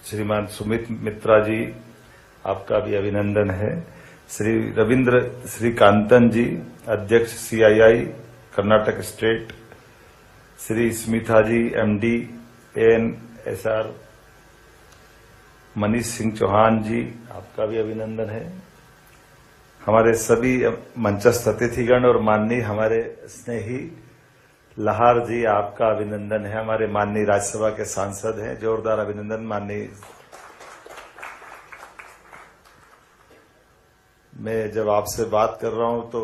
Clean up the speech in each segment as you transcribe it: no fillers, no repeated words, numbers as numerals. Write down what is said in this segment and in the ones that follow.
श्रीमान सुमित मित्रा जी, आपका भी अभिनंदन है। श्री रविंद्र श्रीकांतन जी, अध्यक्ष CII कर्नाटक स्टेट। श्री स्मिता जी, MD ANSR। मनीष सिंह चौहान जी, आपका भी अभिनंदन है। हमारे सभी मंचस्थ अतिथिगण और माननीय हमारे स्नेही लहार जी, आपका अभिनंदन है। हमारे माननीय राज्यसभा के सांसद हैं, जोरदार अभिनंदन। माननीय, मैं जब आपसे बात कर रहा हूं तो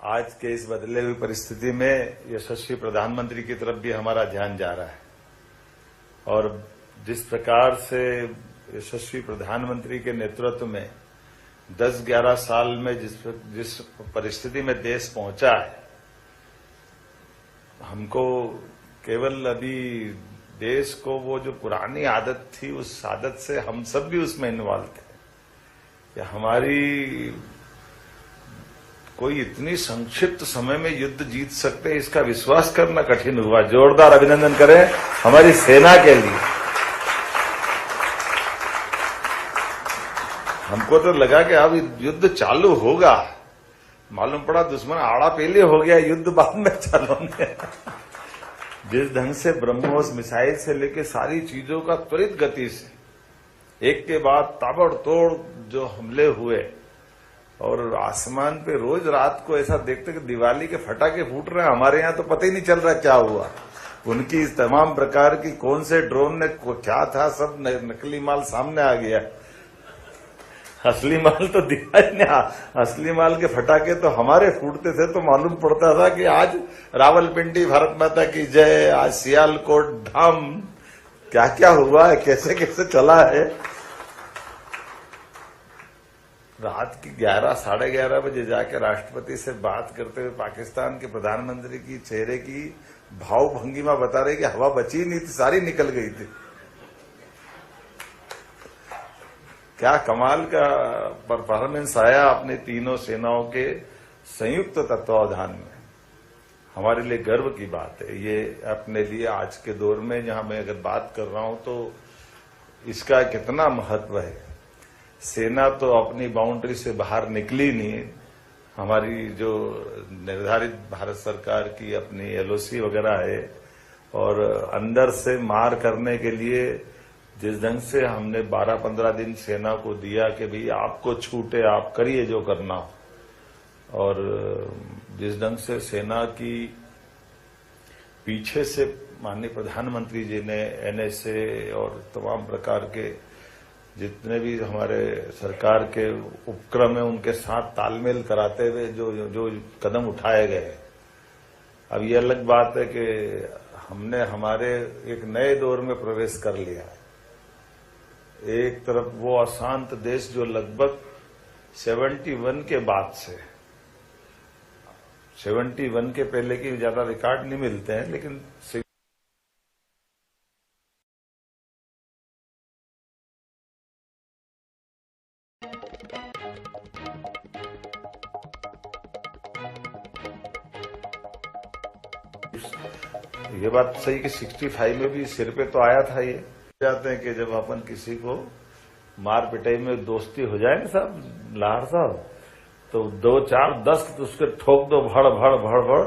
आज के इस बदले हुई परिस्थिति में यशस्वी प्रधानमंत्री की तरफ भी हमारा ध्यान जा रहा है और जिस प्रकार से यशस्वी प्रधानमंत्री के नेतृत्व में 10-11 साल में जिस परिस्थिति में देश पहुंचा है, हमको केवल अभी देश को वो जो पुरानी आदत थी, उस आदत से हम सब भी उसमें इन्वॉल्व थे कि हमारी कोई इतनी संक्षिप्त समय में युद्ध जीत सकते हैं, इसका विश्वास करना कठिन हुआ। जोरदार अभिनंदन करें हमारी सेना के लिए। हमको तो लगा कि अब युद्ध चालू होगा, मालूम पड़ा दुश्मन आड़ा पहले हो गया, युद्ध बाद में चालू होंगे। जिस ढंग से ब्रह्मोस मिसाइल से लेकर सारी चीजों का त्वरित गति से एक के बाद ताबड़तोड़ जो हमले हुए और आसमान पे रोज रात को ऐसा देखते कि दिवाली के फटाके फूट रहे हैं। हमारे यहाँ तो पता ही नहीं चल रहा क्या हुआ। उनकी तमाम प्रकार की कौन से ड्रोन ने क्या था, सब नकली माल सामने आ गया। असली माल तो दिखा ही नहीं। असली माल के फटाके तो हमारे फूटते थे तो मालूम पड़ता था कि आज रावलपिंडी भारत माता की जय, आज सियालकोट धाम, क्या क्या हुआ है, कैसे कैसे चला है। रात की 11-11:30 बजे जाकर राष्ट्रपति से बात करते हुए पाकिस्तान के प्रधानमंत्री की चेहरे की भाव भंगिमा बता रहे कि हवा बची नहीं थी, सारी निकल गई थी। क्या कमाल का परफॉर्मेंस आया अपने तीनों सेनाओं के संयुक्त तत्वावधान में। हमारे लिए गर्व की बात है ये। अपने लिए आज के दौर में जहां मैं अगर बात कर रहा हूं तो इसका कितना महत्व है। सेना तो अपनी बाउंड्री से बाहर निकली नहीं। हमारी जो निर्धारित भारत सरकार की अपनी LOC वगैरह है और अंदर से मार करने के लिए जिस ढंग से हमने 12-15 दिन सेना को दिया कि भाई आपको छूटे, आप करिए जो करना हो, और जिस ढंग से सेना की पीछे से माननीय प्रधानमंत्री जी ने NSA और तमाम प्रकार के जितने भी हमारे सरकार के उपक्रम है उनके साथ तालमेल कराते हुए जो कदम उठाए गए। अब ये अलग बात है कि हमने हमारे एक नए दौर में प्रवेश कर लिया है। एक तरफ वो अशांत देश जो लगभग 71 के बाद से, 71 के पहले की ज्यादा रिकॉर्ड नहीं मिलते हैं, लेकिन ये बात सही कि 65 में भी सिर पे तो आया था। ये जाते हैं कि जब अपन किसी को मार पिटाई में दोस्ती हो जाए ना साहब, लाहर साहब, तो 2-4-10 तो उसके ठोक दो भड़ भड़ भड़ भड़,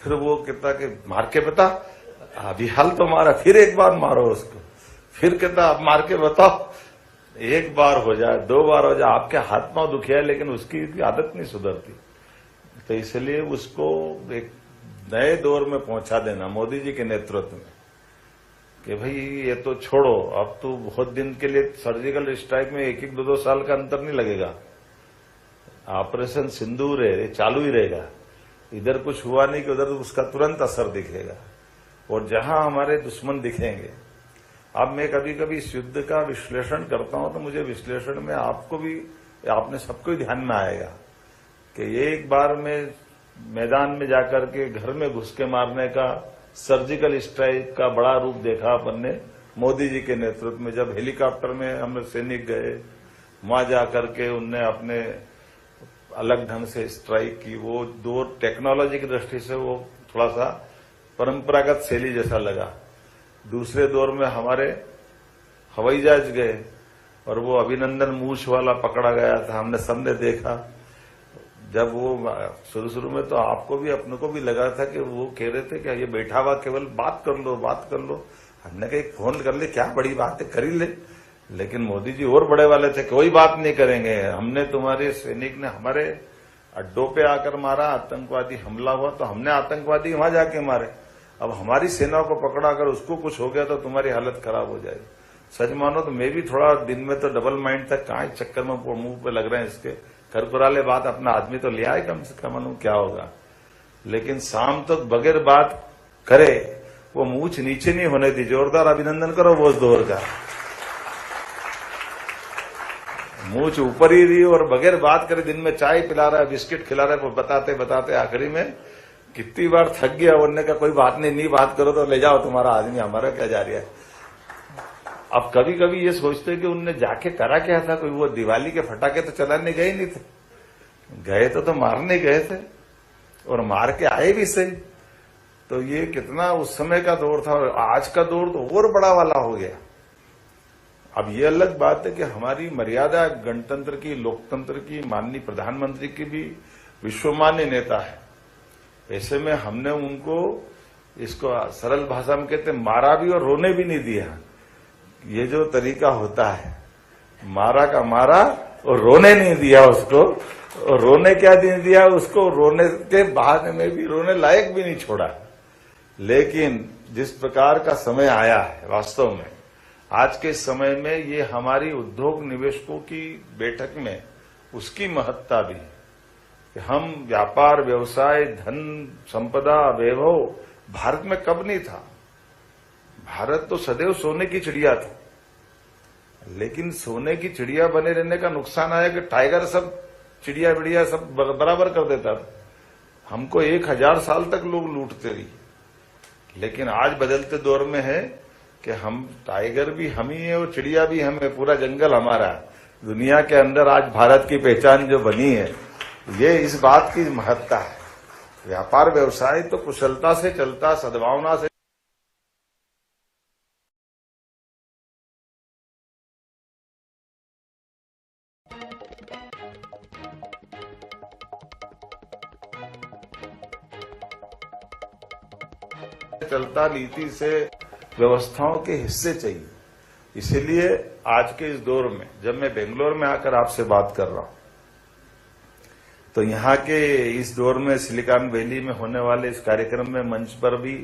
फिर वो कहता कि मार के बता, अभी हाल तो मारा, फिर एक बार मारो उसको, फिर कहता अब मार के बताओ। एक बार हो जाए, 2 बार हो जाए, आपके हाथ पांव दुखिया है लेकिन उसकी आदत नहीं सुधरती। तो इसलिए उसको एक नए दौर में पहुंचा देना मोदी जी के नेतृत्व में कि भाई ये तो छोड़ो, अब तो बहुत दिन के लिए सर्जिकल स्ट्राइक में 1-2 साल का अंतर नहीं लगेगा। ऑपरेशन सिंदूर है, चालू ही रहेगा। इधर कुछ हुआ नहीं कि उधर उसका तुरंत असर दिखेगा और जहां हमारे दुश्मन दिखेंगे। अब मैं कभी कभी इस युद्ध का विश्लेषण करता हूं तो मुझे विश्लेषण में आपको भी, आपने सबको ही ध्यान में आएगा कि एक बार में मैदान में जाकर के घर में घुस के मारने का सर्जिकल स्ट्राइक का बड़ा रूप देखा अपन ने मोदी जी के नेतृत्व में। जब हेलीकॉप्टर में हम सैनिक गए, वहां जाकर के उनने अपने अलग ढंग से स्ट्राइक की। वो दौर टेक्नोलॉजी की दृष्टि से वो थोड़ा सा परंपरागत शैली जैसा लगा। दूसरे दौर में हमारे हवाई जहाज गए और वो अभिनंदन मूछ वाला पकड़ा गया था, हमने सबने देखा। जब वो शुरू में तो आपको भी अपने को भी लगा था कि वो कह रहे थे कि ये बैठा हुआ केवल बात कर लो। हमने कहा एक फोन कर ले, क्या बड़ी बात है, कर ही ले। लेकिन मोदी जी और बड़े वाले थे, कोई बात नहीं करेंगे, हमने तुम्हारे सैनिक ने हमारे अड्डों पे आकर मारा, आतंकवादी हमला हुआ तो हमने आतंकवादी वहां जाके मारे। अब हमारी सेना को पकड़ा, अगर उसको कुछ हो गया तो तुम्हारी हालत खराब हो जाएगी। सच मानो तो मैं भी थोड़ा दिन में तो डबल माइंड था, कहां चक्कर में मुंह पे लग रहे हैं इसके, करकुराले बात, अपना आदमी तो लिया है कम से कम, मालूम क्या होगा। लेकिन शाम तक बगैर बात करे वो मूछ नीचे नहीं होने दी। जोरदार अभिनंदन करो वो दौर का। मूछ ऊपर ही रही और बगैर बात करे दिन में चाय पिला रहा है, बिस्किट खिला रहा है, बताते बताते आखिरी में कितनी बार थक गया। उन्होंने कहा कोई बात नहीं बात करो तो ले जाओ तुम्हारा आदमी, हमारा क्या जा रहा है। अब कभी कभी ये सोचते कि उनने जाके करा क्या था, कोई वो दिवाली के फटाके तो चलाने गए नहीं थे, गए तो मारने गए थे और मार के आए भी सही। तो ये कितना उस समय का दौर था और आज का दौर तो और बड़ा वाला हो गया। अब ये अलग बात है कि हमारी मर्यादा गणतंत्र की, लोकतंत्र की, माननीय प्रधानमंत्री की भी विश्वमान्य नेता है। ऐसे में हमने उनको, इसको सरल भाषा में कहते हैं, मारा भी और रोने भी नहीं दिया। ये जो तरीका होता है, मारा का मारा और रोने नहीं दिया उसको, और रोने क्या नहीं दिया उसको, रोने के बहाने में भी रोने लायक भी नहीं छोड़ा। लेकिन जिस प्रकार का समय आया है वास्तव में, आज के समय में ये हमारी उद्योग निवेशकों की बैठक में उसकी महत्ता भी है कि हम व्यापार, व्यवसाय, धन, संपदा, वैभव भारत में कब नहीं था। भारत तो सदैव सोने की चिड़िया था, लेकिन सोने की चिड़िया बने रहने का नुकसान आया कि टाइगर सब चिड़िया बिड़िया सब बराबर कर देता था। हमको 1000 साल तक लोग लूटते रही। लेकिन आज बदलते दौर में है कि हम टाइगर भी हम ही है और चिड़िया भी हम है, पूरा जंगल हमारा है। दुनिया के अंदर आज भारत की पहचान जो बनी है, ये इस बात की महत्ता है। व्यापार व्यवसाय तो कुशलता से चलता, सद्भावना से चलता, नीति से व्यवस्थाओं के हिस्से चाहिए। इसीलिए आज के इस दौर में जब मैं बेंगलोर में आकर आपसे बात कर रहा हूं, तो यहाँ के इस दौर में सिलिकॉन वैली में होने वाले इस कार्यक्रम में मंच पर भी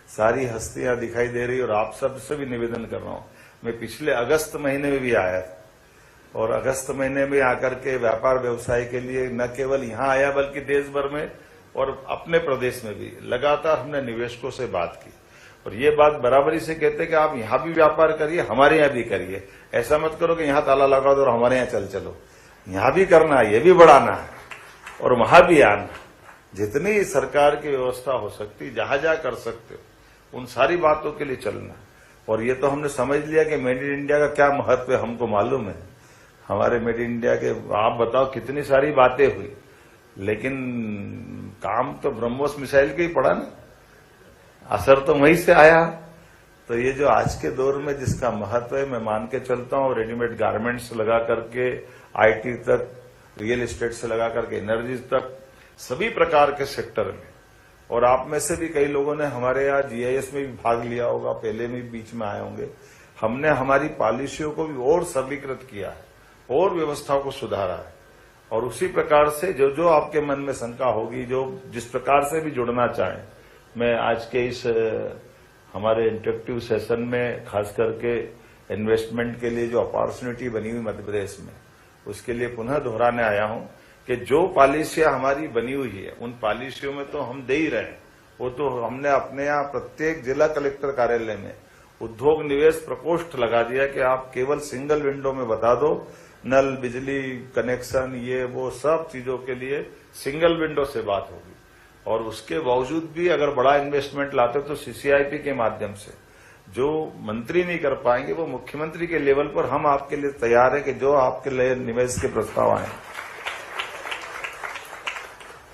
सारी हस्तियां दिखाई दे रही और आप सबसे भी निवेदन कर रहा हूं। मैं पिछले अगस्त महीने में भी आया था और अगस्त महीने में आकर के व्यापार व्यवसाय के लिए न केवल यहाँ आया बल्कि देश भर में और अपने प्रदेश में भी लगातार हमने निवेशकों से बात की। और ये बात बराबरी से कहते कि आप यहां भी व्यापार करिए, हमारे यहां भी करिए। ऐसा मत करो कि यहां ताला लगा दो और हमारे यहां चलो। यहां भी करना है, ये भी बढ़ाना है और वहां भी आना। जितनी सरकार की व्यवस्था हो सकती, जहां जहां कर सकते हो, उन सारी बातों के लिए चलना। और ये तो हमने समझ लिया कि मेड इन इंडिया का क्या महत्व है, हमको मालूम है। हमारे मेड इन इंडिया के आप बताओ कितनी सारी बातें हुई, लेकिन काम तो ब्रह्मोस मिसाइल के ही पड़ा ना, असर तो वहीं से आया। तो ये जो आज के दौर में जिसका महत्व है, मैं मान के चलता हूं, रेडीमेड गारमेंट्स लगा करके आईटी तक, रियल एस्टेट से लगा करके एनर्जी तक, सभी प्रकार के सेक्टर में। और आप में से भी कई लोगों ने हमारे यहाँ जीआईएस में भी भाग लिया होगा, पहले भी बीच में आए होंगे। हमने हमारी पॉलिसियों को भी और सरलीकृत किया है और व्यवस्थाओं को सुधारा है। और उसी प्रकार से जो जो आपके मन में शंका होगी, जो जिस प्रकार से भी जुड़ना चाहें, मैं आज के इस हमारे इंटरेक्टिव सेशन में खास करके इन्वेस्टमेंट के लिए जो अपॉर्चुनिटी बनी हुई मध्य प्रदेश में, उसके लिए पुनः दोहराने आया हूं कि जो पॉलिसियां हमारी बनी हुई है, उन पॉलिसियों में तो हम दे ही रहे हैं। वो तो हमने अपने यहाँ प्रत्येक जिला कलेक्टर कार्यालय में उद्योग निवेश प्रकोष्ठ लगा दिया कि आप केवल सिंगल विंडो में बता दो, नल, बिजली कनेक्शन, ये वो सब चीजों के लिए सिंगल विंडो से बात होगी। और उसके बावजूद भी अगर बड़ा इन्वेस्टमेंट लाते तो सीसीआईपी के माध्यम से, जो मंत्री नहीं कर पाएंगे वो मुख्यमंत्री के लेवल पर हम आपके लिए तैयार है कि जो आपके लिए निवेश के प्रस्ताव आए,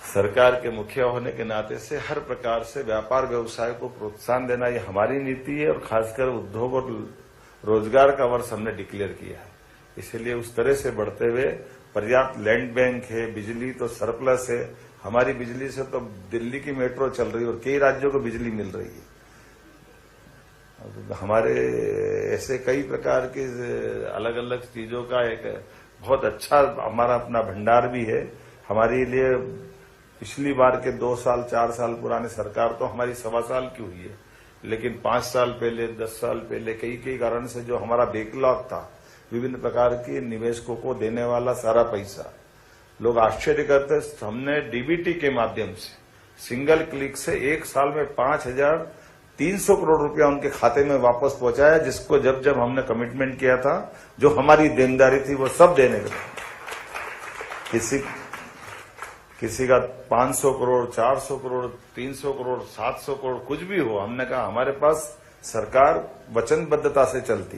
सरकार के मुखिया होने के नाते से हर प्रकार से व्यापार व्यवसाय को प्रोत्साहन देना, ये हमारी नीति है। और खासकर उद्योग और रोजगार का वर्ष हमने डिक्लेयर किया है। इसलिए उस तरह से बढ़ते हुए पर्याप्त लैंड बैंक है, बिजली तो सरप्लस है। हमारी बिजली से तो दिल्ली की मेट्रो चल रही है और कई राज्यों को बिजली मिल रही है। हमारे ऐसे कई प्रकार के अलग अलग चीजों का एक बहुत अच्छा हमारा अपना भंडार भी है। हमारे लिए पिछली बार के 2 साल 4 साल पुराने सरकार तो हमारी 1.25 साल की हुई है, लेकिन 5 साल पहले 10 साल पहले कई कारण से जो हमारा बैकलॉग था, विभिन्न प्रकार के निवेशकों को देने वाला सारा पैसा, लोग आश्चर्य करते, हमने डीबीटी के माध्यम से सिंगल क्लिक से 1 साल में 5,300 करोड़ रुपया उनके खाते में वापस पहुंचाया, जिसको जब हमने कमिटमेंट किया था, जो हमारी देनदारी थी वो सब देने के। किसी का 500 करोड़, 400 करोड़, 300 करोड़, 700 करोड़, कुछ भी हो, हमने कहा हमारे पास सरकार वचनबद्धता से चलती।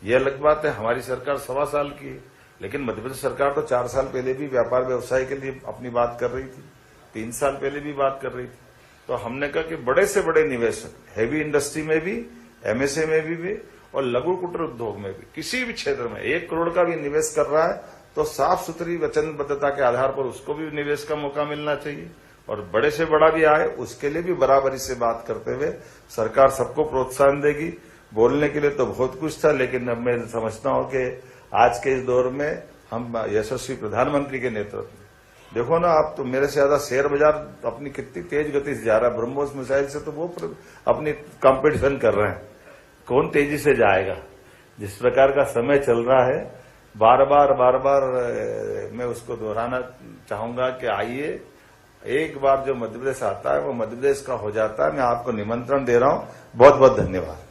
ये अलग बात है, हमारी सरकार 1.25 साल की है, लेकिन मध्य प्रदेश सरकार तो 4 साल पहले भी व्यापार व्यवसाय के लिए अपनी बात कर रही थी, 3 साल पहले भी बात कर रही थी। तो हमने कहा कि बड़े से बड़े निवेशक, हैवी इंडस्ट्री में भी, एमएसएमई में भी और लघु कुटीर उद्योग में भी, किसी भी क्षेत्र में 1 करोड़ का भी निवेश कर रहा है तो साफ सुथरी वचनबद्धता के आधार पर उसको भी निवेश का मौका मिलना चाहिए, और बड़े से बड़ा भी आए उसके लिए भी बराबरी से बात करते हुए सरकार सबको प्रोत्साहन देगी। बोलने के लिए तो बहुत कुछ था, लेकिन अब मैं समझता हूं कि आज के इस दौर में हम यशस्वी प्रधानमंत्री के नेतृत्व में, देखो ना आप तो मेरे से ज्यादा शेयर बाजार अपनी कितनी तेज गति से जा रहा है। ब्रह्मोस मिसाइल से तो वो अपनी कंपटीशन कर रहे हैं, कौन तेजी से जाएगा। जिस प्रकार का समय चल रहा है, बार बार मैं उसको दोहराना चाहूंगा कि आइए, एक बार जो मध्य प्रदेश आता है वो मध्य प्रदेश का हो जाता है। मैं आपको निमंत्रण दे रहा हूं। बहुत बहुत धन्यवाद।